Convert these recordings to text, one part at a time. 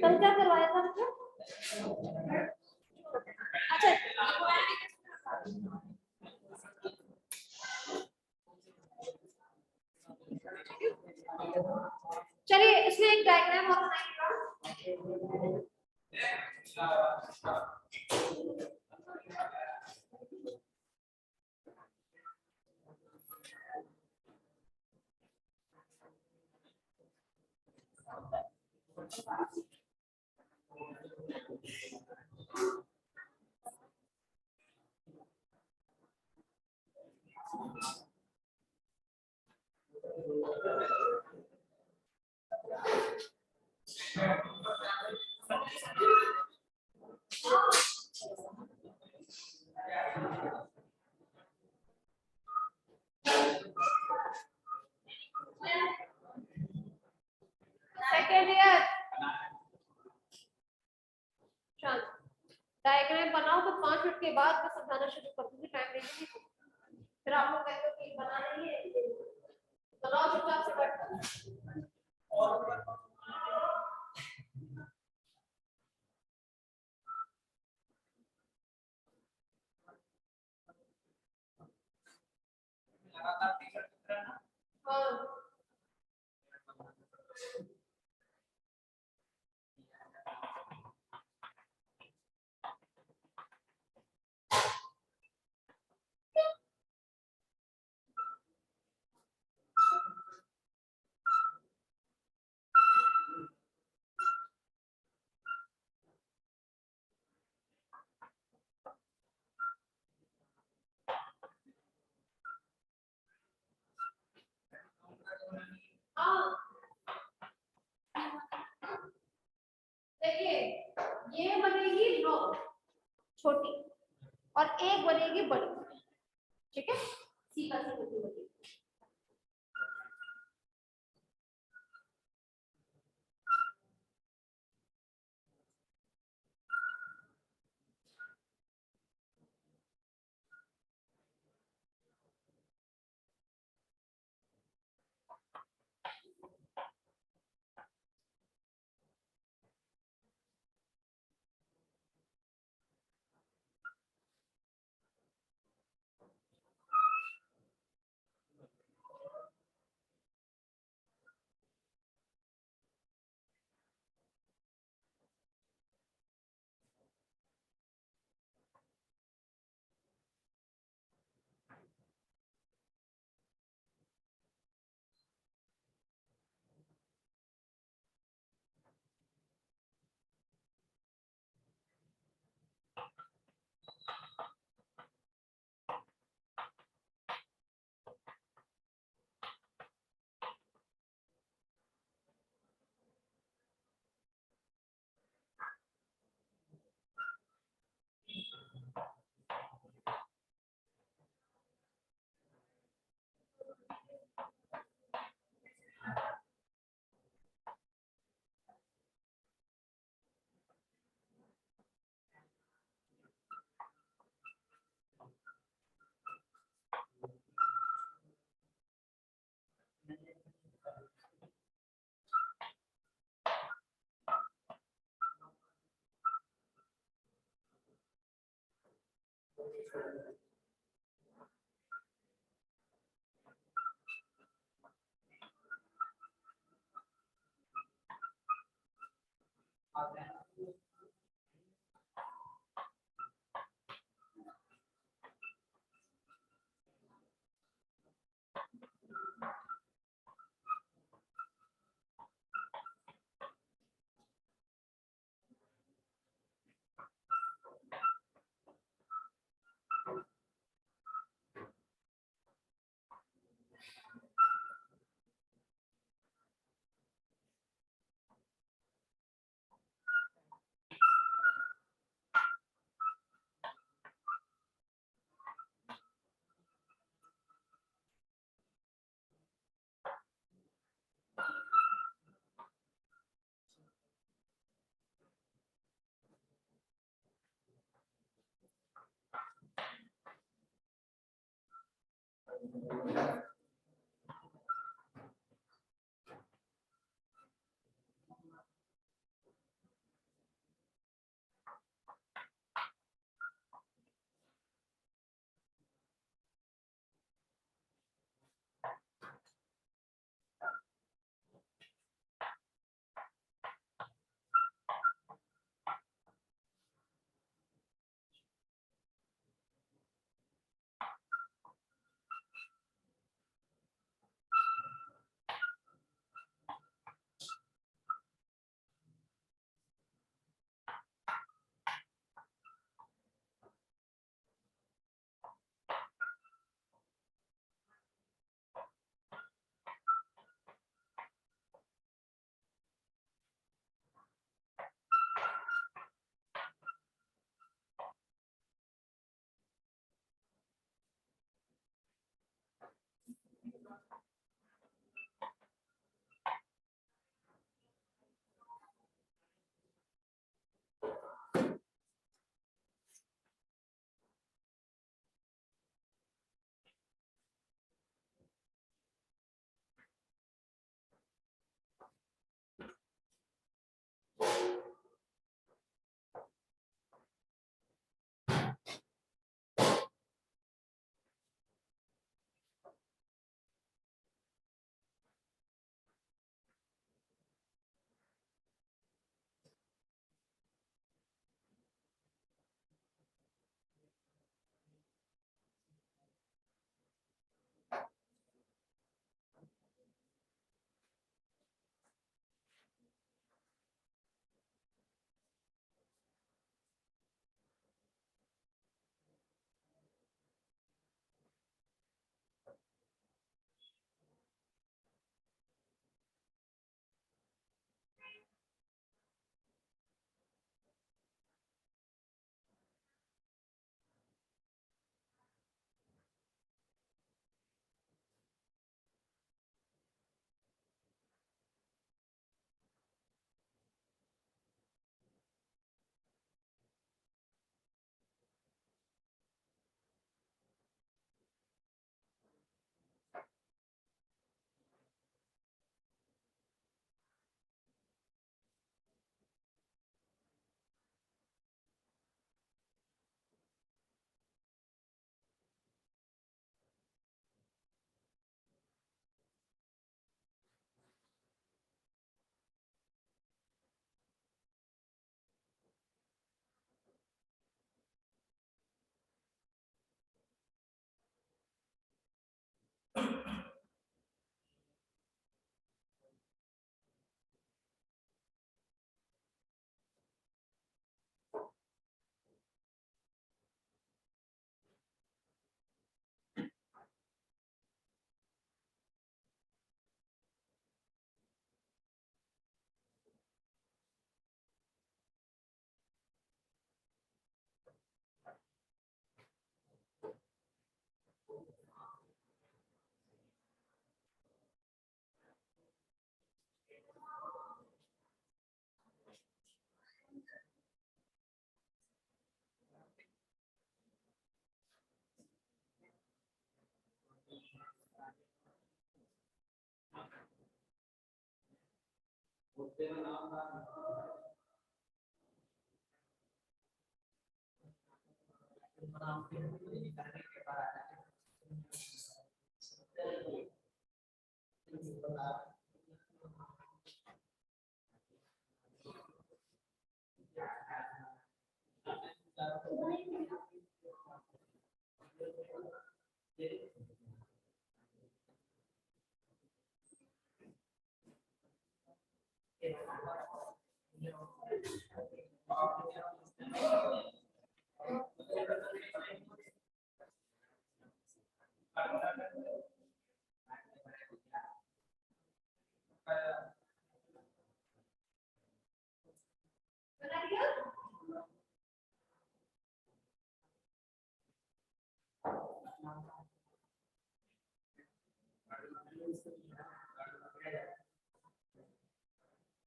कल क्या करवाया था आपने? अच्छा चलिए इसमें एक डायग्राम और बनाइएगा। सेकेंड ईयर डायग्राम बनाओ तो 5 मिनट के बाद मैं समझाना शुरू कर दूंगी, टाइम ले लूंगी। फिर आप लोग कहते हो कि बना नहीं है, बनाओ चुपचाप से बैठ। हाँ देखिए ये बनेगी 9 छोटी और एक बनेगी बड़ी, ठीक है, सीधा सी बनेगी।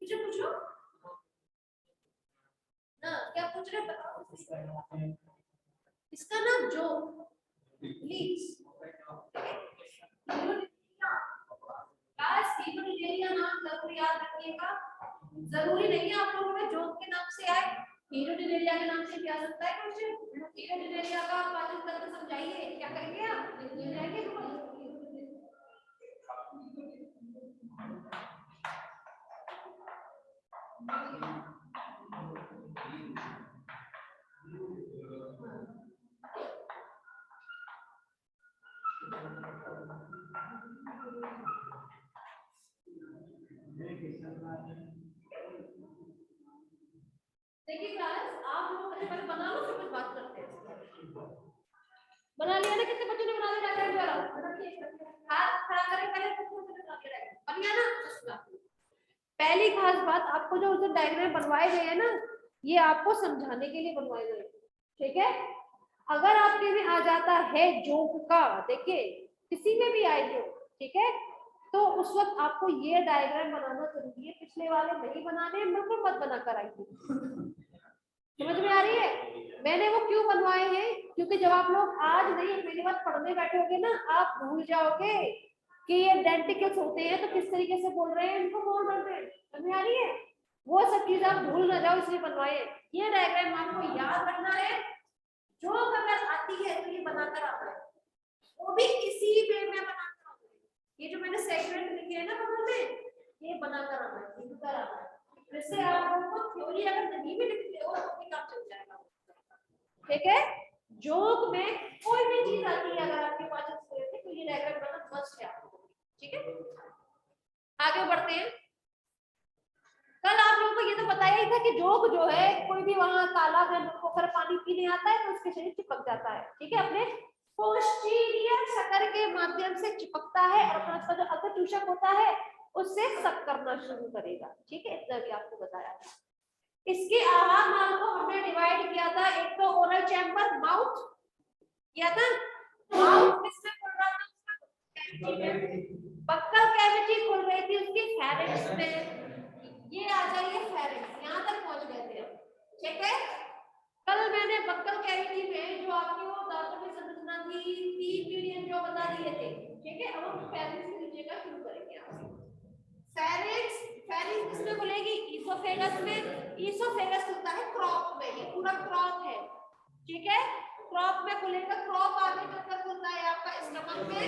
पूछो पूछो ना, क्या पूछ रहे बताओ। इसका नाम जो लीव्स, हीरोडेलिया नाम जरूर याद रखिएगा, जरूरी नहीं है आप लोगों ने जोक के नाम से आए, हीरोडेलिया के नाम से भी आ सकता है क्वेश्चन। हीरोडेलिया का पाचन तंत्र समझाइए, क्या करेंगे आप, लिख जाएंगे। देखिए क्लास, आप लोगों ने पहले बना लो, फिर कुछ बात करते हैं। बना लिया ना, कितने बच्चों ने बना लिया डायग्राम वाला? हाथ खड़ा करें पहले, बनिया ना। पहली खास बात, आपको जो उधर डायग्राम बनवाए गए हैं ना, ये आपको समझाने के लिए बनवाए गए, ठीक है। अगर आपके में आ जाता है जोक का, देखिए किसी में भी आए जो, ठीक है, तो उस वक्त आपको ये डायग्राम बनाना जरूरी है, पिछले वाले नहीं बनाने, बिल्कुल मत बना कर आइए। समझ में आ रही है? मैंने वो क्यों बनवाए हैं, क्योंकि जब आप लोग आज नहीं मेरी बात पढ़ने बैठोगे ना, आप भूल जाओगे कि ये डेंटिकल्स होते हैं तो किस तरीके से बोल रहे हैं, इनको बोल रहे हैं। समझ में आ रही है? वो सब चीजें आप भूल ना जाओ, इसलिए बनवाए। ये डायग्राम आपको याद रखना है, जो अगर आती है तो ये बनाकर आता है, वो भी इसी वे में बनाकर आता है। ये जो मैंने सेगमेंट लिखे हैं ना बगल में, ये बनाकर आता है, लिखकर आता है। वैसे आप लोगों को थ्योरी अगर नहीं भी लिखते हो तो भी काम चल जाएगा, ठीक है। जोक में कोई भी चीज आती है अगर आपके पास तो ये डायग्राम बनाना मस्ट है आपको, ठीक है। आगे बढ़ते हैं। कल आप लोगों को ये तो बताया ही था कि जोक जो है, कोई भी वहां तालाब या पोखर पानी पीने आता है तो उसके शरीर चिपक जाता है, ठीक है, अपने पोस्टीरियर शकर के माध्यम से चिपकता है, और अपना उसका जो अग्र चूषक होता है उससे सक करना शुरू करेगा, ठीक है। इतना भी आपको बताया था। इसके आहार नाल को हमने डिवाइड किया था, एक तो ओरल चैम्बर, माउथ किया था, माउथ किसमें खुल रहा था, उसका बक्कल कैविटी खुल रही थी उसकी फेरिंक्स में। ये आ जाइए फेरिंक्स, यहां तक पहुंच गए थे, ठीक है। कल मैंने बक्कल कैविटी में जो आपकी वो दांतों की संरचना थी, 3 मीडियन जो बता दिए थे, ठीक है। अब हम फेरिंक्स से नीचे का शुरू करेंगे आपसे। फेरिंक्स, फेरिंक्स किसमें खुलेगी, ईसोफेगस में। ईसोफेगस खुलता है क्रॉप में, ये पूरा क्रॉप है, ठीक है। क्रॉप में खुलेगा, क्रॉप आगे चलकर खुलता है आपका स्टमक में,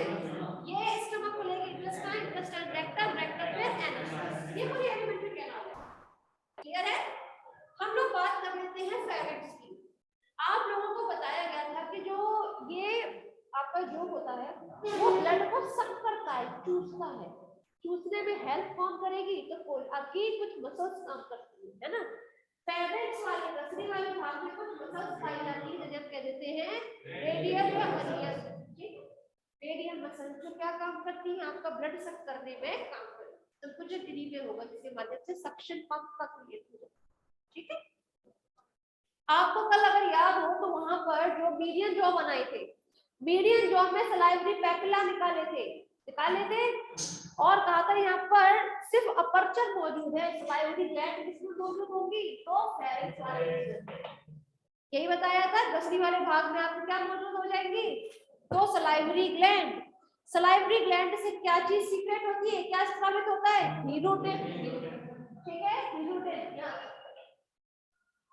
ये स्टमक खुलेगी इंटेस्टाइन, इंटेस्टाइन रेक्टम, रेक्टम में एनास। ये पूरी एलिमेंट्री कैनाल है, क्लियर है। हम लोग बात कर लेते हैं फेरिंक्स की। आप लोगों को बताया गया था कि जो ये आपका जो होता है वो ब्लड को सक करता है, चूसता है। चूसने में हेल्प कौन करेगी, तो आपकी कुछ मसल्स काम करती है ना। फेरिंक्स वाले रसनी वाले भाग में कुछ मसल्स पाई जाती है, जिन्हें हम कह देते हैं रेडियल या मनियस, ठीक है। रेडियल मसल्स जो क्या काम करती है, आपका ब्लड सक करने में काम करती है। तो कुछ गिरी में होगा जिसके माध्यम से सक्शन पंप का क्रिएट हो जाता है, ठीक है। आपको कल अगर याद हो तो वहां पर जो मीडियन जॉ बनाए थे, मीडियन जॉ में सलाइवरी पैपिला निकाले थे, और कहा था यहाँ पर सिर्फ अपर्चर मौजूद है, सलाइवरी ग्लैंड किसमें मौजूद होंगी, तो फेरिंक्स वाले रीजन। यही बताया था, ग्रसनी वाले भाग में आपको क्या मौजूद हो जाएंगी, तो सलाइवरी ग्लैंड। सलाइवरी ग्लैंड से क्या चीज सीक्रेट होती है, क्या स्रावित होता है, हीरोटेन, ठीक है, हीरोटेन,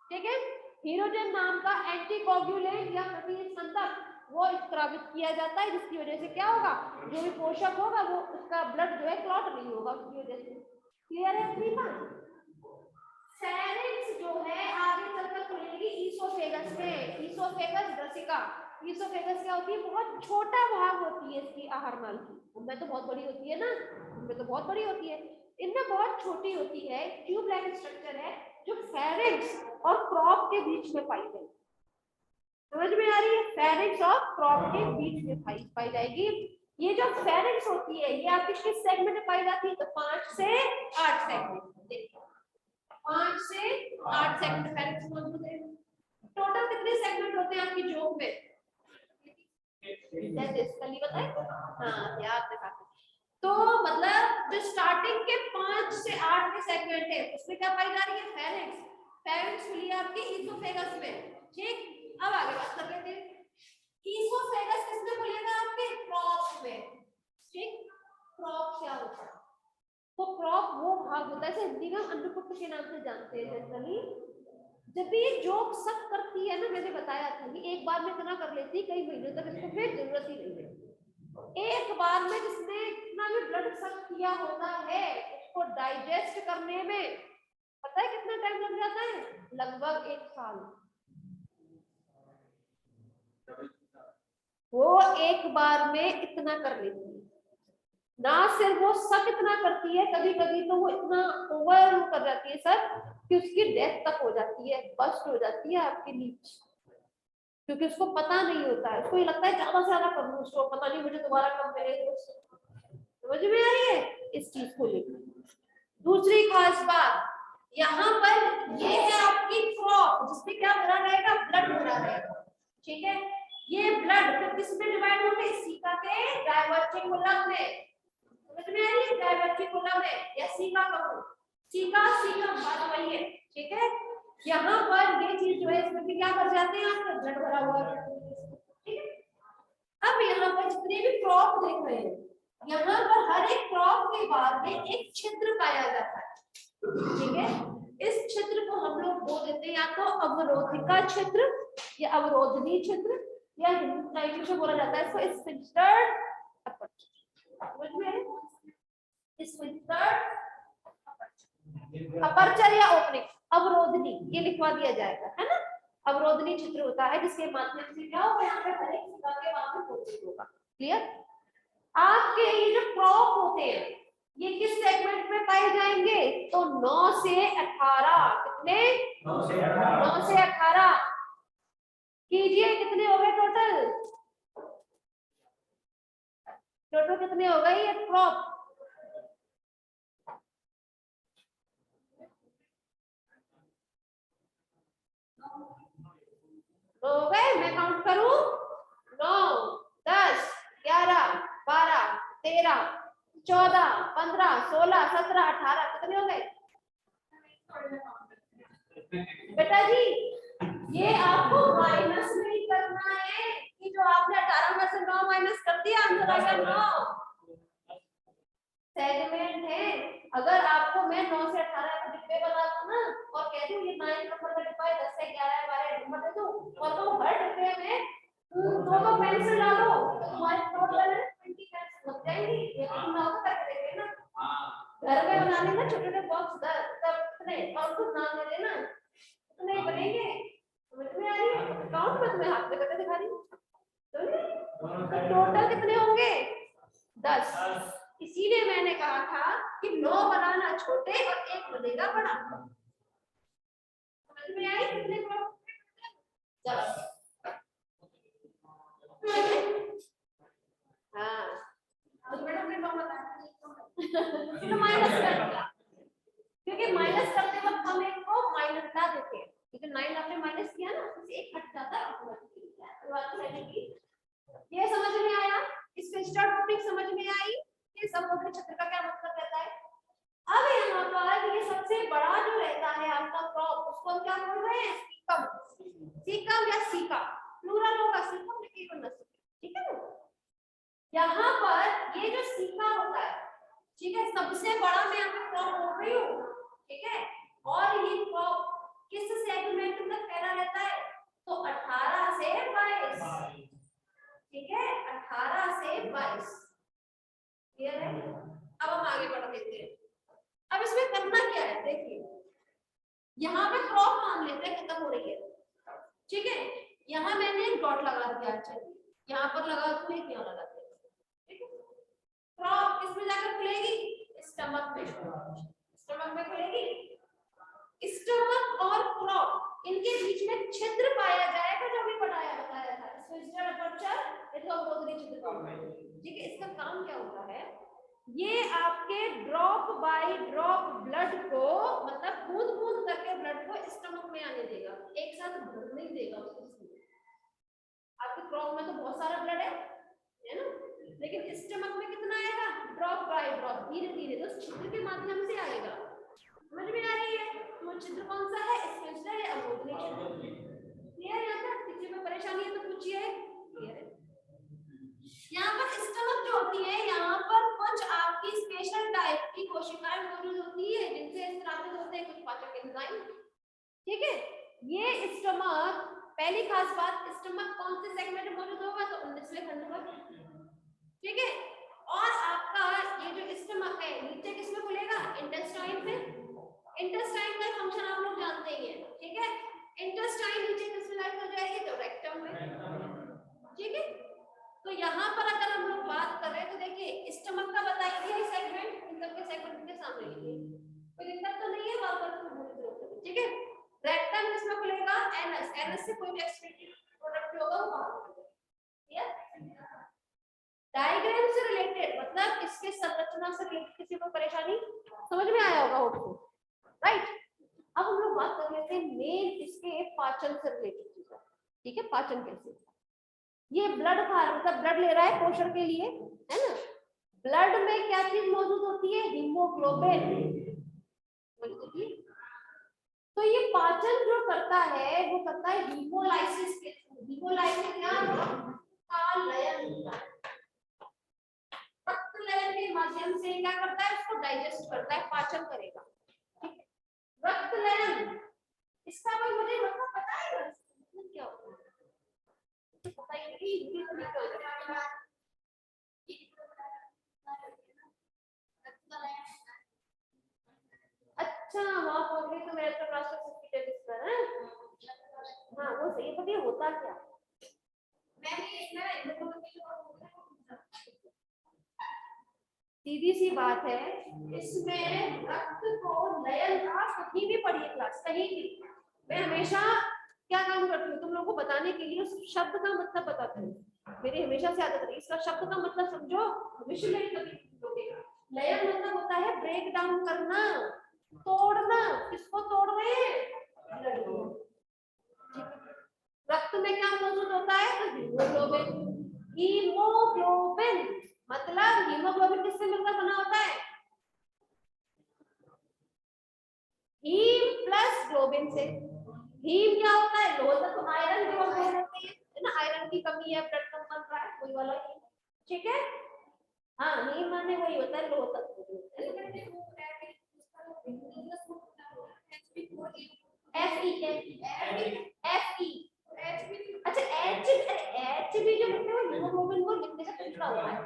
ठीक है। हीरोटेन नाम का एंटीकोगुलेंट या प्रतिस्पंदक वो स्रावित किया जाता है, जिसकी वजह से क्या होगा, जो भी पोषक होगा वो उसका ब्लड जो है क्लॉट नहीं होगा उसकी वजह से, क्लियर है। फेरिंक्स जो है आगे चलकर खुलेगी ईसोफेगस में, ईसोफेगस ग्रसिका। ईसोफेगस क्या होती है, बहुत छोटा भाग होती है इसकी आहार नाल की, उनमें तो बहुत बड़ी होती है ना, उनमें तो बहुत बड़ी होती है, इनमें बहुत छोटी होती है, ट्यूब लाइक स्ट्रक्चर है, जो फेरिंक्स और क्रॉप के बीच में पाई जाएगी। समझ में आ रही है, फेरिंक्स और क्रॉप के बीच में पाई जाएगी। ये जो फेरिंक्स होती है ये आपकी किस सेगमेंट में पाई जाती है, तो 5 से 8 सेगमेंट, देखो 5 से 8 सेगमेंट फेरिंक्स मौजूद है। टोटल कितने सेगमेंट होते हैं आपकी जोक में, कल ही बताए, हाँ याद रखा। तो मतलब जो स्टार्टिंग के 5 से 8 के सेगमेंट है उसमें क्या पाई जा रही है, फेरिंक्स। फेरिंक्स मिली है आपकी ईसोफेगस में, ठीक। अब आगे बात कर लेते हैं, ईसोफेगस किसमें खुलेगा, आपके क्रॉप में। ठीक, क्रॉप क्या होता है? तो क्रॉप वो भाग होता है, जैसे हिंदी में अन्नपुट के नाम से जानते हैं जनरली। जब भी ये जॉब सब करती है ना, मैंने बताया था कि एक बार में इतना कर लेती है, कई महीनों तक इसको फिर जरूरत ही नहीं है। एक बार में जिसने इतना भी ब्लड सक किया होता है, उसको डाइजेस्ट करने में पता है कितना टाइम लग जाता है? लगभग 1 साल। वो एक बार में इतना कर लेती है। ना सिर्फ वो सक इतना करती है, कभी कभी तो वो इतना ओवर कर जाती है सक कि उसकी डेथ तक हो जाती है, बस्ट हो जाती है आपके नीचे, क्योंकि उसको पता नहीं होता है। उसको ये लगता है ज्यादा से ज्यादा कर लूं, उसको पता नहीं मुझे दोबारा कब मिलेगा। समझ में आ रही है इस चीज को लेकर? दूसरी खास बात, यहाँ पर ये है आपकी क्रॉप, जिसमें क्या भरा रहेगा? ब्लड भरा रहेगा। ठीक है, ये ब्लड फिर किसमें डिवाइड होंगे? सीका के डायवर्टिकुलम में। समझ में आ रही है? डायवर्टिकुलम में या सीका कहूं, सीका बात वही है। ठीक है, यहाँ पर ये चीज जो है, इसमें भी क्या कर जाते हैं आपका ब्लड भरा हुआ है। ठीक है, अब यहाँ पर जितने भी क्रॉप देख रहे हैं, यहाँ पर हर एक क्रॉप के बाद में एक छिद्र पाया जाता है। ठीक है, इस छिद्र को हम लोग बोल देते हैं या तो अवरोधिका छिद्र या अवरोधनी छिद्र, या इंग्लिश में बोला जाता है इसको स्फिंक्टर अपर्चर या ओपनिंग। अवरोधनी ये लिखवा दिया जाएगा, है ना? अवरोधनी छिद्र होता है जिसके माध्यम से क्या होगा, यहाँ पे हर एक सीका के बाद में प्रोसेस होगा। क्लियर? आपके ये जो क्रॉप होते हैं, ये किस सेगमेंट में पाए जाएंगे? तो 9 से 18। कितने? 9 से 18 कीजिए, कितने हो गए टोटल? टोटल कितने हो गए ये क्रॉप? हो गए? मैं काउंट करूं? 9, 10, 11, 12, 13, 14, 15, 16, 17, 18 कितने हो गए बेटा जी? ये आपको माइनस नहीं करना है कि जो आपने 18 में से 9 माइनस कर दिया, आंसर आ गया 9। सेगमेंट है। अगर आपको मैं 9 से 18 का डिब्बे बना दूं ना और कह दूं ये 9 नंबर का डिब्बा है, 10 से 11 12 नंबर दे दूं और तो हर डिब्बे में दो पेंसिल डालो, तुम्हारे टोटल 20 पेंसिल लग जाएंगी। ये तुम ना होगा करके देखे ना, घर में बना लेना छोटे छोटे बॉक्स तब कितने और कुछ नाम दे देना, कितने बनेंगे? समझ में आ रही है? काउंट मत, मैं हाथ में करके दिखा रही हूँ। तो टोटल कितने होंगे? 10। इसीलिए मैंने कहा था कि 9 बनाना छोटे और 1 बनेगा बड़ा। समझ में आई? कितने को? 10। हाँ, तो मैडम ने 9 बताया तो माइनस कर दिया, क्योंकि माइनस करते वक्त हम एक को माइनस ला देते हैं, लेकिन 9 आपने माइनस किया ना, उससे 1 हट जाता है। ये समझ में आया? इसमें स्टार्ट टॉपिक समझ में आई? ये समुद्र क्षेत्र का क्या मतलब रहता है? अब यहाँ पर ये सबसे बड़ा जो रहता है आपका क्रॉप, उसको क्या बोल रहे हैं? सीकम। सीकम या सीका, प्लूरल होगा सीकम, लेकिन ठीक है ना? यहाँ पर ये जो सीका होता है, ठीक है, सबसे बड़ा मैं आपको क्रॉप बोल रही हूँ। ठीक है, और ये क्रॉप किस सेगमेंट में फैला रहता है? तो 18 से 22। ठीक है, 18 से 22। क्लियर है? अब हम आगे बढ़ देते हैं। अब इसमें करना क्या है, देखिए यहाँ पे क्रॉप मान लेते हैं खत्म हो रही है। ठीक है, यहाँ मैंने एक डॉट लगा दिया, चलिए यहाँ पर लगा दूं, एक यहाँ लगा दिया। ठीक है, क्रॉप किसमें जाकर खुलेगी? स्टमक में। स्टमक में खुलेगी। स्टमक और क्रॉप इनके बीच में छिद्र पाया जाएगा, जो भी बताया था, स्फिंक्टर अपर्चर इसको अवरोधनी छिद्र। ठीक है, इसका काम क्या होता है? ये आपके ड्रॉप बाय ड्रॉप ब्लड को, मतलब बूंद बूंद करके ब्लड को स्टमक में आने देगा, एक साथ भर नहीं देगा उसको। आपके क्रॉप में तो बहुत सारा ब्लड है ना, लेकिन स्टमक में कितना आएगा? ड्रॉप बाय ड्रॉप, धीरे धीरे, तो छिद्र के माध्यम से आएगा। समझ में आ रही है? तो छिद्र कौन सा है? स्फिंक्टर या अवरोधनी छिद्र। क्लियर? यहाँ तक किसी में परेशानी है तो पूछिए। क्लियर है? यहाँ पर स्टमक जो होती है, यहाँ टाइप की कोशिकाएं मौजूद होती है जिनसे स्त्रावित होते हैं कुछ पाचक एंजाइम। ठीक है, ये स्टमक, पहली खास बात, स्टमक कौन से सेगमेंट में मौजूद होगा, तो 19वें खंड में। ठीक है, और आपका ये जो स्टमक है नीचे किसमें खुलेगा, इंटेस्टाइन में। इंटेस्टाइन का फंक्शन आप लोग जानते ही हैं। ठीक है, इंटेस्टाइन नीचे किसमें लाइट हो जाएगी, तो रेक्टम में। ठीक है, तो यहाँ पर अगर हम लोग बात कर रहे हैं तो देखिए स्टमक का बताइए दिया सेगमेंट, इन सबके सेगमेंट के सामने लिखिए, कोई दिक्कत तो नहीं है वहां पर तो भूल गए। ठीक है, रेक्टम किसमें खुलेगा, एनस, एनस से कोई भी एक्सक्रीटरी प्रोडक्ट जो होगा वो बाहर निकलेगा। डायग्राम से रिलेटेड मतलब इसके संरचना से रिलेटेड किसी को परेशानी समझ में आया होगा होपफुल, राइट। अब हम लोग बात कर लेते हैं मेन इसके पाचन से रिलेटेड चीजें। ठीक है, पाचन कैसे, ये ब्लड खा मतलब ब्लड ले रहा है पोषण के लिए, है ना। ब्लड में क्या चीज मौजूद होती है, हीमोग्लोबिन। तो ये पाचन जो करता है वो करता है हीमोलाइसिस के थ्रू। हीमोलाइसिस क्या, लयन, रक्त लयन के माध्यम से क्या करता है, उसको डाइजेस्ट करता है, पाचन करेगा। ठीक है, रक्त लयन इसका कोई मुझे मतलब पता है क्या होता है, अच्छा वहां पहुंच गई तो मेरे तो राष्ट्र है। हाँ वो सही, पता है होता क्या, सीधी सी बात है, इसमें रक्त को लयन, आप कहीं भी पढ़िए क्लास कहीं भी, मैं हमेशा क्या काम करती हूँ तुम लोगों को बताने के लिए, उस शब्द का मतलब बताती हूँ। मेरी हमेशा से आदत रही, इसका शब्द का मतलब समझो, भविष्य में कभी लयन मतलब होता है ब्रेक डाउन करना, तोड़ना। किसको तोड़ रहे हैं, रक्त में क्या मौजूद होता है, तो हीमोग्लोबिन। हीमोग्लोबिन मतलब हीमोग्लोबिन किससे मिलकर बना होता है, हीम प्लस ग्लोबिन से। हीम क्या होता है, लोह तत्व, आयरन जो हम बोल रहे हैं ना, आयरन की कमी है, ब्लड कम बन रहा है, वही वाला हीम। ठीक है, हाँ हीम माने वही होता है लोह तत्व। अच्छा एच भी जो लिखते हैं हीमोग्लोबिन को लिखने का तरीका होता है,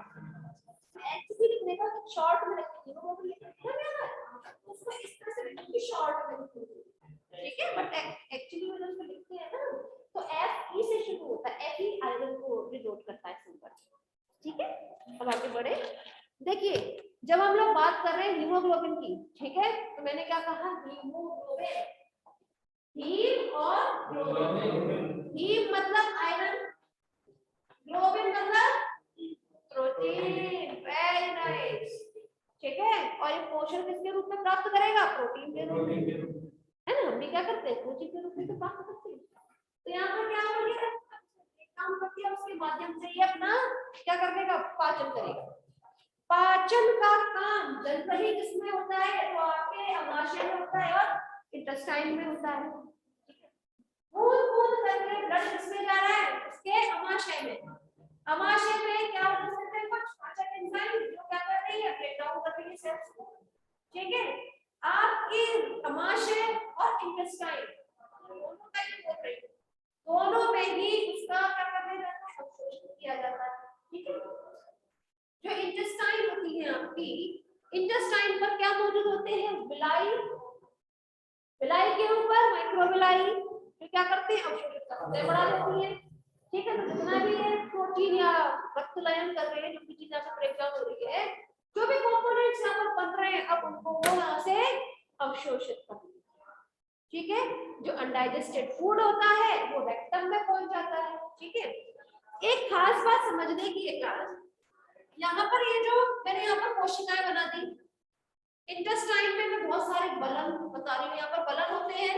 एच भी लिखने का शॉर्ट में लिखते हैं, हीमोग्लोबिन लिखते हैं ना उसको इस तरह से लिखते हैं शॉर्ट में लिखते हैं। ठीक है, बट एक्चुअली में उसको लिखते हैं ना तो एफ ई से शुरू होता है, एफ ई आयरन को डिनोट करता है सिंबल। ठीक है, अब आगे बढ़े, देखिए जब हम लोग बात कर रहे हैं हीमोग्लोबिन की, ठीक है, तो मैंने क्या कहा, हीमोग्लोबिन, हीम और ग्लोबिन। हीम मतलब आयरन, ग्लोबिन मतलब प्रोटीन, वेरी नाइस। ठीक है, और ये पोषण किसके रूप में प्राप्त करेगा, प्रोटीन के रूप में, है ना। हम भी क्या करते हैं, प्रोटीन के रूप में तो प्राप्त करते हैं। तो यहाँ पर क्या हो गया, काम करती है उसके माध्यम से ये अपना क्या करने का, पाचन करेगा। पाचन का काम जनरली किसमें होता है, तो आपके अमाशय में होता है और इंटेस्टाइन में होता है। कूद कूद करके ब्लड किसमें जा रहा है, उसके अमाशय में। अमाशय में क्या हो सकते हैं, कुछ पाचक एंजाइम जो क्या कर रही है, ब्रेक डाउन कर रही है सेल्स को। ठीक है, आपके अमाशय और इंटेस्टाइन दोनों का ये बोल रही है, दोनों में ही उसका क्या करने जाता है, अवशोषण किया जाता है। ठीक है, जो इंटेस्टाइन होती है आपकी, इंटेस्टाइन पर क्या मौजूद होते हैं, विलाई, विलाई के ऊपर माइक्रोविलाई जो क्या करते हैं, अवशोषित करते हैं, बढ़ा देती है। ठीक है, तो जितना भी ये प्रोटीन या रक्त लयन कर रहे हैं, जो भी चीज यहाँ पे ब्रेक डाउन हो रही है, जो भी कंपोनेंट्स यहाँ पर बन रहे हैं, अब उनको वो यहाँ से अवशोषित कर। ठीक है, जो अनडाइजेस्टेड फूड होता है वो रेक्टम में पहुंच जाता है। ठीक है, एक खास बात समझने की है क्लास, यहाँ पर ये जो मैंने यहाँ पर कोशिकाएं बना दी, इंटेस्टाइन में मैं बहुत सारे बलन बता रही हूँ, यहाँ पर बलन होते हैं,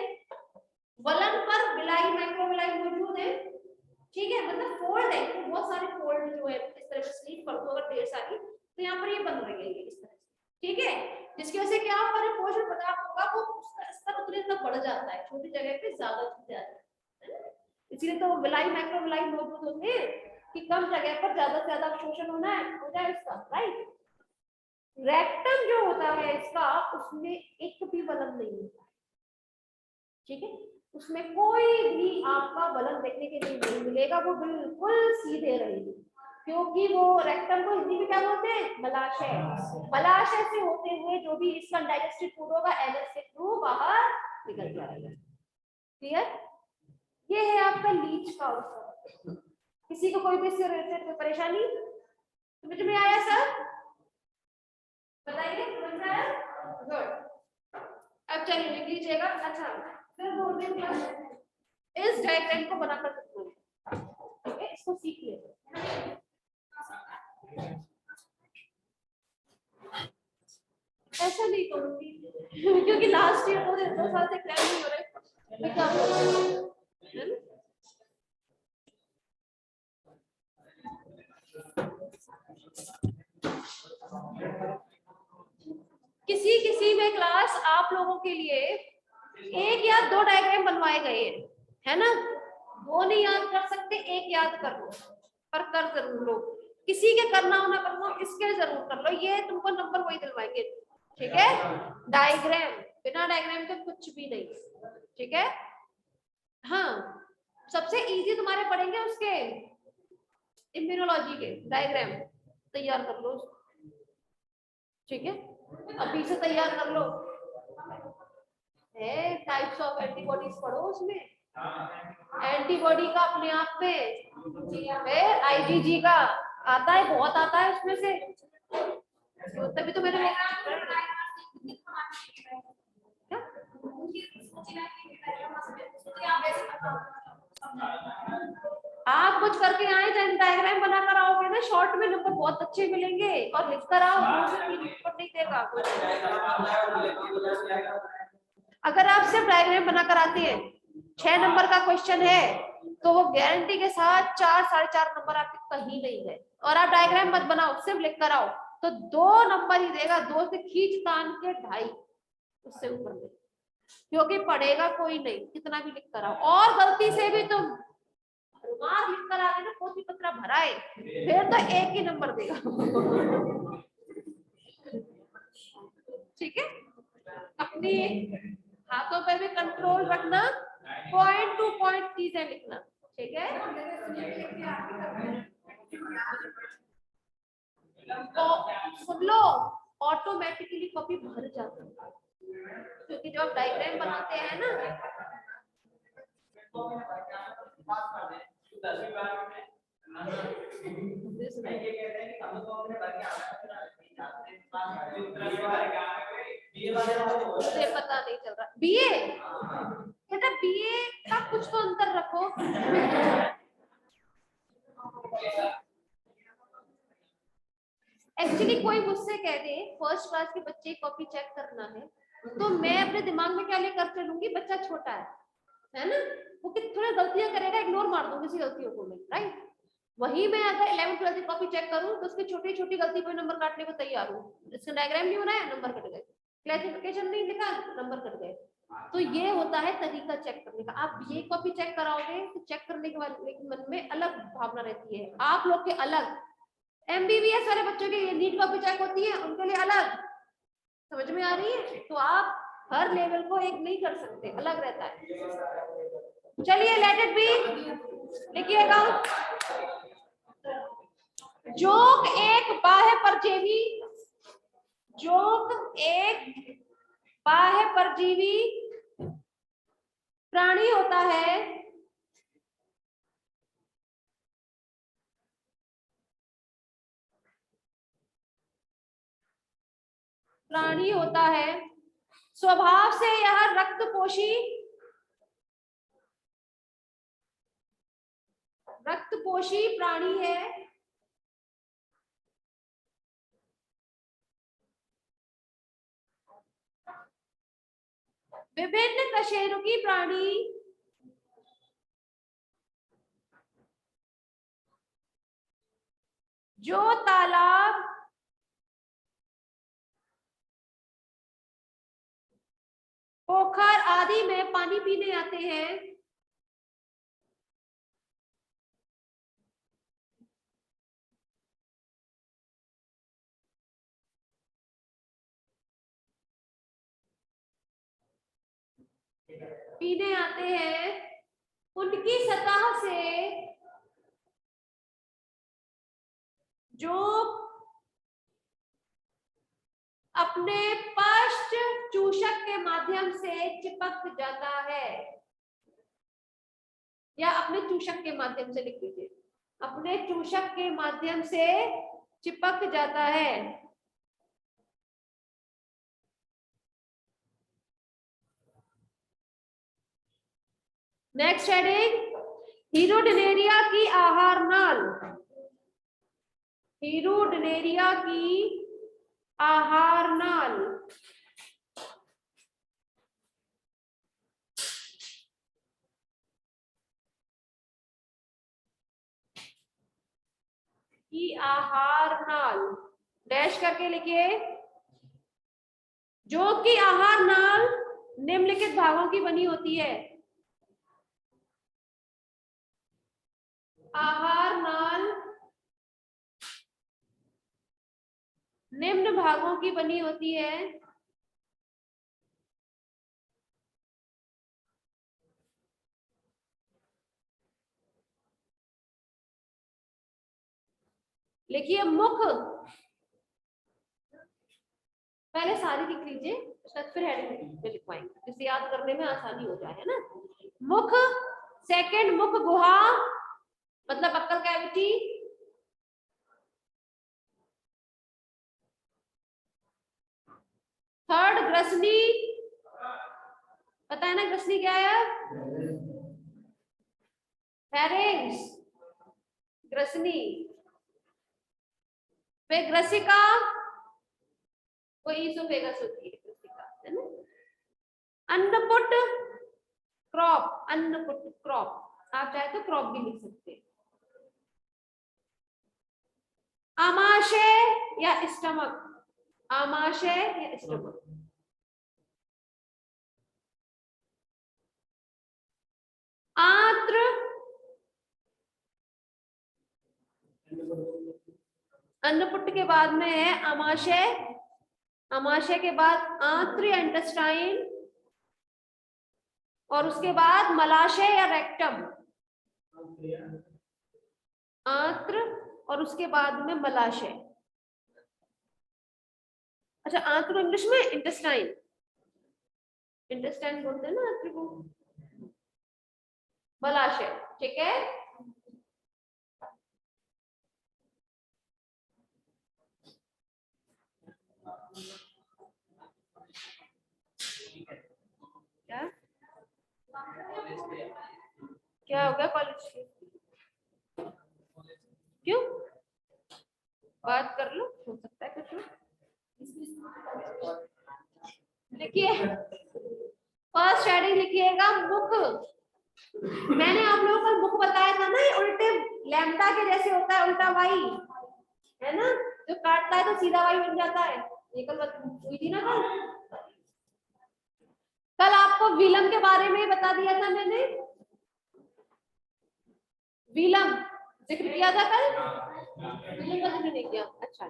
बलन पर विलाई माइक्रोविलाई मौजूद है। ठीक है, मतलब फोल्ड है, तो बहुत सारे फोल्ड जो है इस तरह से स्लीव कर दो अगर ढेर सारी, तो यहाँ पर ये बन रही है इस तरह से। ठीक है, जिसकी वजह से क्या होगा, जो पोषण पदार्थ होगा वो उसका स्तर उतने तक बढ़ जाता है, छोटी जगह पे ज्यादा चीज जाती है। इसलिए तो विलाई माइक्रोविलाई मौजूद होते हैं कि कम जगह पर ज्यादा से ज्यादा अवशोषण होना है, हो जाए उसका, राइट। रेक्टम जो होता है इसका, उसमें एक भी वलन नहीं होता, ठीक है, उसमें कोई भी आपका वलन देखने के लिए नहीं मिलेगा, वो बिल्कुल सीधे रहेगी, क्योंकि वो रेक्टम को हिंदी में क्या बोलते हैं, मलाशय। मलाशय से होते हुए जो भी इसका डाइजेस्टिव फूड होगा एनएस के थ्रू बाहर निकल जाएगा। क्लियर? ये है आपका लीच का उत्तर। किसी को कोई भी इससे रिलेटेड कोई परेशानी समझ में आया सर? बताइए, समझ में आया? गुड। अब चलिए लिख लीजिएगा। अच्छा, फिर बोल रहे इस डायग्राम को बनाकर दिखाओ, ठीक है, इसको सीख लेते। ऐसा नहीं करूंगी क्योंकि लास्ट ईयर 2 साल से क्रैश नहीं हो रहे, मैं क्या करूं? किसी किसी में क्लास आप लोगों के लिए 1 या 2 डायग्राम बनवाए गए हैं, है ना? वो नहीं याद कर सकते, 1 याद कर लो, पर कर जरूर लो। किसी के करना हो ना करना हो, इसके जरूर कर लो, ये तुमको नंबर वही दिलवाएंगे, ठीक है? डायग्राम, बिना डायग्राम के कुछ भी नहीं, ठीक है? हाँ, सबसे इजी तुम्हारे पढ़ेंगे उसके इम्यूनोलॉजी के डायग्राम, तैयार कर लो, ठीक है? अभी से तैयार कर लो। है टाइप्स ऑफ एंटीबॉडीज पढ़ो, उसमें एंटीबॉडी का अपने आप में है, आईजीजी का आता है, बहुत आता है उसमें से, तभी तो मैंने आप कुछ करके आए, डायग्राम बनाकर आओगे ना, शॉर्ट में नंबर बहुत अच्छे मिलेंगे, और लिख कर आओ, 2 से 3 नंबर नहीं देगा। अगर आप सिर्फ डायग्राम बनाकर आते हैं, 6 नंबर का क्वेश्चन है, तो वो गारंटी के साथ 4 साढ़े 4 नंबर आपके कहीं नहीं गए। और आप डायग्राम मत बनाओ, सिर्फ लिख कर आओ, तो 2 नंबर ही देगा, 2 से खींच तान के 2.5, उससे ऊपर नहीं, क्योंकि पढ़ेगा कोई नहीं, कितना भी लिख कर आओ। और गलती से भी तुम रुमाल लिख कर आगे ना, पोथी पत्रा भराए, फिर तो 1 ही नंबर देगा। ठीक है? अपनी हाथों पे भी कंट्रोल रखना, पॉइंट टू पॉइंट चीजें लिखना, ठीक है? तो सुन लो, ऑटोमेटिकली कॉपी भर जाती है, क्योंकि जब आप डायग्राम बनाते हैं ना, मुझे पता नहीं चल रहा। बीए बेटा, बीए का कुछ तो अंतर रखो। एक्चुअली कोई मुझसे कह दे फर्स्ट क्लास के बच्चे की कॉपी चेक करना है, तो मैं अपने दिमाग में क्या लेकर चलूंगी, बच्चा छोटा है ना, वो थोड़ा गलतियां करेगा, इग्नोर मार दूंगी उसी गलतियों को मैं, राइट? वही मैं अगर 11th 12th की कॉपी चेक करूं, तो उसकी छोटी छोटी गलती पर नंबर काटने को तैयार हूँ। इसका डायग्राम नहीं बनाया, नंबर कट गए, क्लासिफिकेशन नहीं लिखा, नंबर कट गए। तो ये होता है तरीका चेक करने का। आप ये कॉपी चेक कराओगे तो चेक करने के बाद मन में अलग भावना रहती है, आप लोग के अलग, एमबीबीएस वाले बच्चों की नीट कॉपी चेक होती है, उनके लिए अलग, समझ में आ रही है? तो आप हर लेवल को एक नहीं कर सकते, अलग रहता है। चलिए लेट इट बी, लिखिएगा। जोक एक बाह्य परजीवी, जोक एक बाह्य परजीवी प्राणी होता है, प्राणी होता है, स्वभाव से यह रक्तपोषी, रक्तपोषी प्राणी है, विभिन्न कशेरुकी प्राणी जो तालाब, पोखर आदि में पानी पीने आते हैं, पीने आते हैं उनकी सतह से जो अपने पश्च चूषक के माध्यम से चिपक जाता है, या अपने चूषक के माध्यम से लिख लीजिए, अपने चूषक के माध्यम से चिपक जाता है। नेक्स्ट हेडिंग, हीरोडनेरिया की आहार नाल। हीरोडनेरिया की आहार नाल की आहार नाल डैश करके लिखिए, जो कि आहार नाल निम्नलिखित भागों की बनी होती है। आहार नाल निम्न भागों की बनी होती है। लिखिए मुख, पहले सारी लिख लीजिए, उसके बाद फिर हेडिंग पे लिखवाएंगे जिससे याद करने में आसानी हो जाए, है ना। मुख, सेकंड मुख गुहा मतलब बक्कल कैविटी, थर्ड ग्रसनी, पता है ना ग्रसनी क्या है, फेरिंग्स, ग्रसनी। फिर ग्रसिका, कोई ईसोफेगस होती है ग्रसिका, है ना। अन्नपुट, क्रॉप, अन्नपुट क्रॉप, आप चाहे तो क्रॉप भी लिख सकते हैं। आमाशय या स्टमक, आमाशय या स्टमक। आंत्र, अन्नपुट के बाद में है आमाशय, आमाशय के बाद आंत्र या इंटेस्टाइन, और उसके बाद मलाशय या रेक्टम। आंत्र और उसके बाद में मलाशय। अच्छा, आंत्र इंग्लिश में इंटेस्टाइन, इंटेस्टाइन बोलते हैं ना आंत्र को। मलाशय, ठीक है। क्या क्या हो गया कॉलेज के, क्यों, बात कर लो, हो सकता है कुछ हो। देखिए फर्स्ट हेडिंग लिखिएगा मुख। मैंने आप लोगों को मुख बताया था ना, ये उल्टे लैम्डा के जैसे होता है, उल्टा वाई, है ना, जो काटता है तो सीधा वाई बन जाता है। ये कल हुई थी ना, कल आपको विलम के बारे में बता दिया था मैंने, विलम जिक्र किया था कल, विलम का जिक्र नहीं किया। अच्छा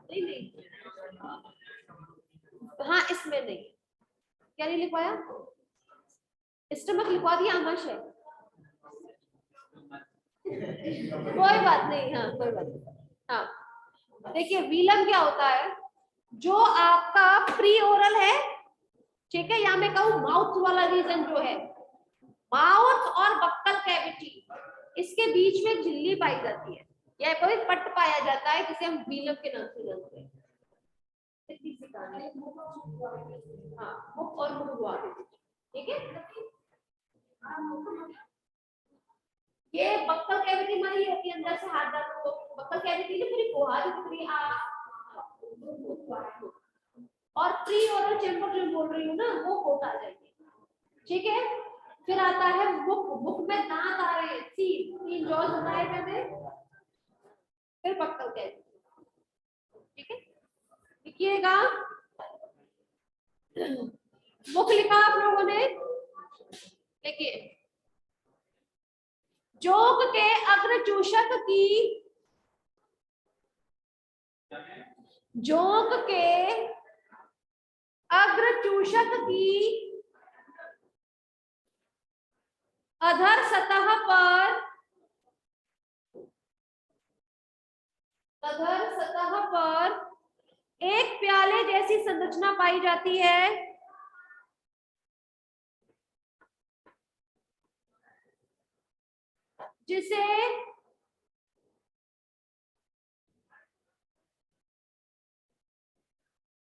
नहीं नहीं, हाँ इसमें नहीं, क्या नहीं लिखवाया, स्टमक लिखवा दिया, आमाशय, कोई बात नहीं, हाँ कोई बात नहीं। हाँ देखिए विलम क्या होता है, जो आपका प्री ओरल है, ठीक है, या मैं कहूँ माउथ वाला रीजन जो है, माउथ और बक्कल कैविटी, इसके बीच में झिल्ली पाई जाती है, या कोई पट पाया जाता है जिसे हम विलम के नाम से जानते हैं। हाँ मुख और मुख हुआ, ठीक है। ये बक्कल कैविटी में ही होती है, अंदर से हाथ डालो तो बक्कल कैविटी की पूरी गुहा दिख रही है। और प्री ओरल चेंबर जो बोल रही हूँ ना, वो होट आ जाएगी, ठीक है। फिर आता है मुख, मुख में दांत आ रहे हैं, तीन जॉज बनाए मैंने, फिर बक्कल कैविटी, ठीक है। लिखिएगा, मुख लिखा आप लोगों ने, देखिए जोग के अग्रचूषक की, जोग के अग्रचूषक की अधर सतह पर एक प्याले जैसी संरचना पाई जाती है, जिसे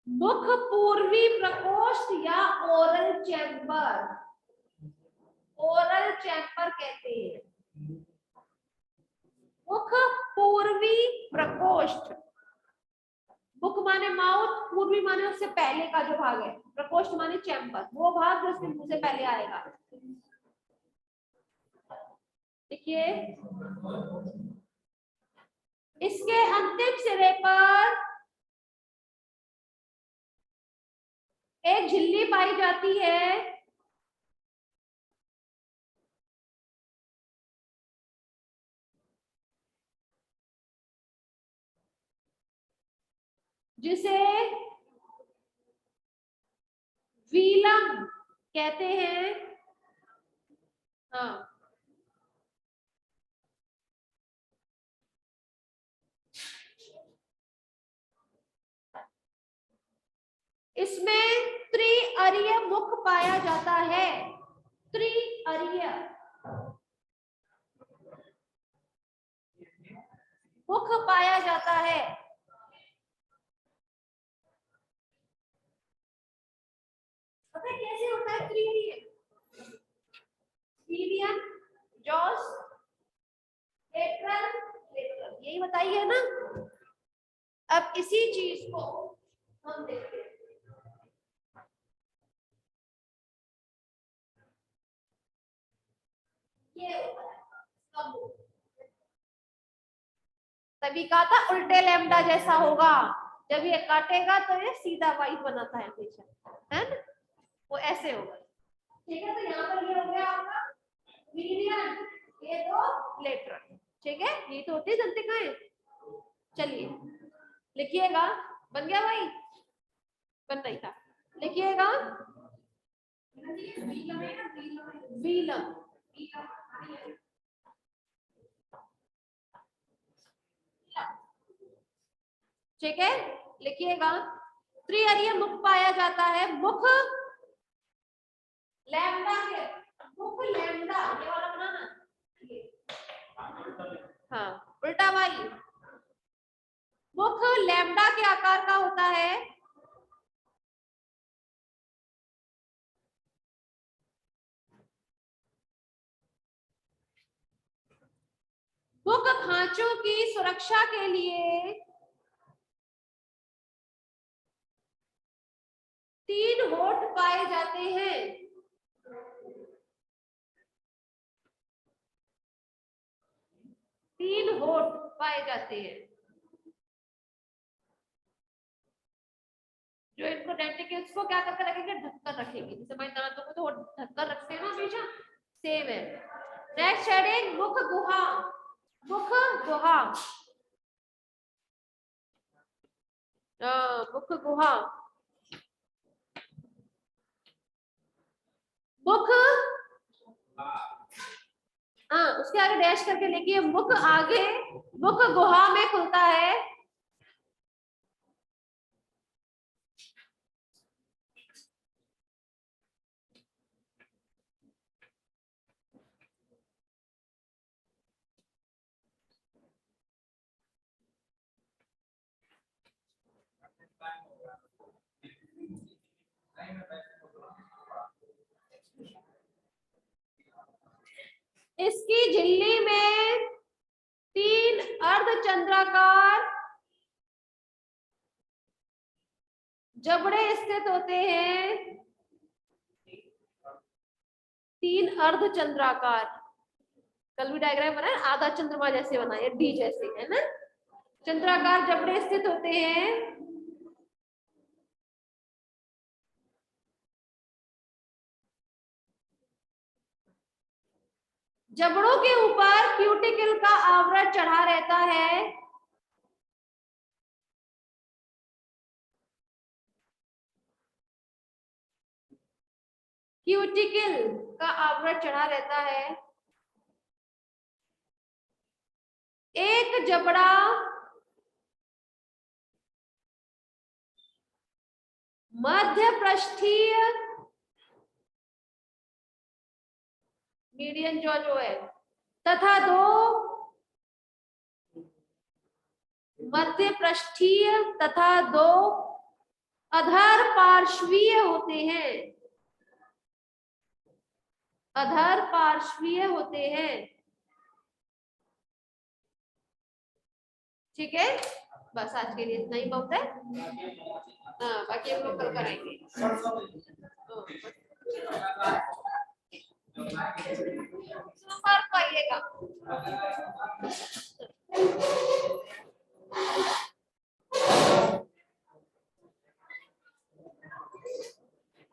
मुख पूर्वी प्रकोष्ठ या ओरल चैम्बर कहते हैं। मुख पूर्वी प्रकोष्ठ, मुख माने माउथ, पूर्वी माने उससे पहले का जो भाग है, प्रकोष्ठ माने चैम्बर, वो भाग जो उसके मुंह से पहले आएगा। देखिए, इसके अंतिम सिरे पर एक झिल्ली पाई जाती है, जिसे वीलम कहते हैं। हाँ, इसमें त्रिअरीय मुख पाया जाता है। त्रिअरीय मुख पाया जाता है। पता है कैसे होता है त्रिअरीय? मीडियन, जॉस, लेटरल, यही बताइए ना। अब इसी चीज को हम देखते हैं। ये तभी कहा था उल्टे लैम्डा जैसा होगा, जब ये काटेगा तो ये सीधा वाइट बनाता है हमेशा, है ना, वो ऐसे होगा। ठीक है, तो यहाँ पर ये हो गया आपका मीडियन, ये तो लेटरल। ठीक है, ये तो होती है दंतिकाएं। चलिए लिखिएगा, बन गया भाई? बन नहीं था, लिखिएगा वीलम। ठीक है, लिखिएगा त्रिअरीय मुख पाया जाता है। मुख लैम्डा के, मुख लैम्डा ये वाला बनाना, हाँ उल्टा भाई। मुख लैम्डा के आकार का होता है, मुख खांचों की सुरक्षा के लिए 3 होठ पाए जाते हैं। तीन होठ पाए जाते हैं, जो इनको डेंटिकल्स को क्या करके रखेंगे, ढककर रखेंगे। जैसे हमारे दांतों को तो ढककर रखते हैं ना हमेशा, सेम है। नेक्स्ट हेडिंग मुख गुहा। मुख गुहा, मुख गुहा, मुख, हाँ उसके आगे डैश करके लिखिए, मुख आगे मुख गुहा में खुलता है। इसकी झिल्ली में 3 अर्धचंद्राकार जबड़े स्थित होते हैं। 3 अर्धचंद्राकार, कल भी डायग्राम बना है, आधा चंद्रमा जैसे बना है, डी जैसे, है ना, चंद्राकार जबड़े स्थित होते हैं। जबड़ों के ऊपर क्यूटिकल का आवरण चढ़ा रहता है। क्यूटिकल का आवरण चढ़ा रहता है। एक जबड़ा मध्य पृष्ठीय मीडियन जो है तथा दो मध्य पृष्ठीय तथा दो अधर पार्श्वीय होते हैं। अधर पार्श्वीय होते हैं। ठीक है, बस आज के लिए इतना ही बहुत है। हाँ, बाकी हम लोग कल करेंगे। सोमवार को आइएगा।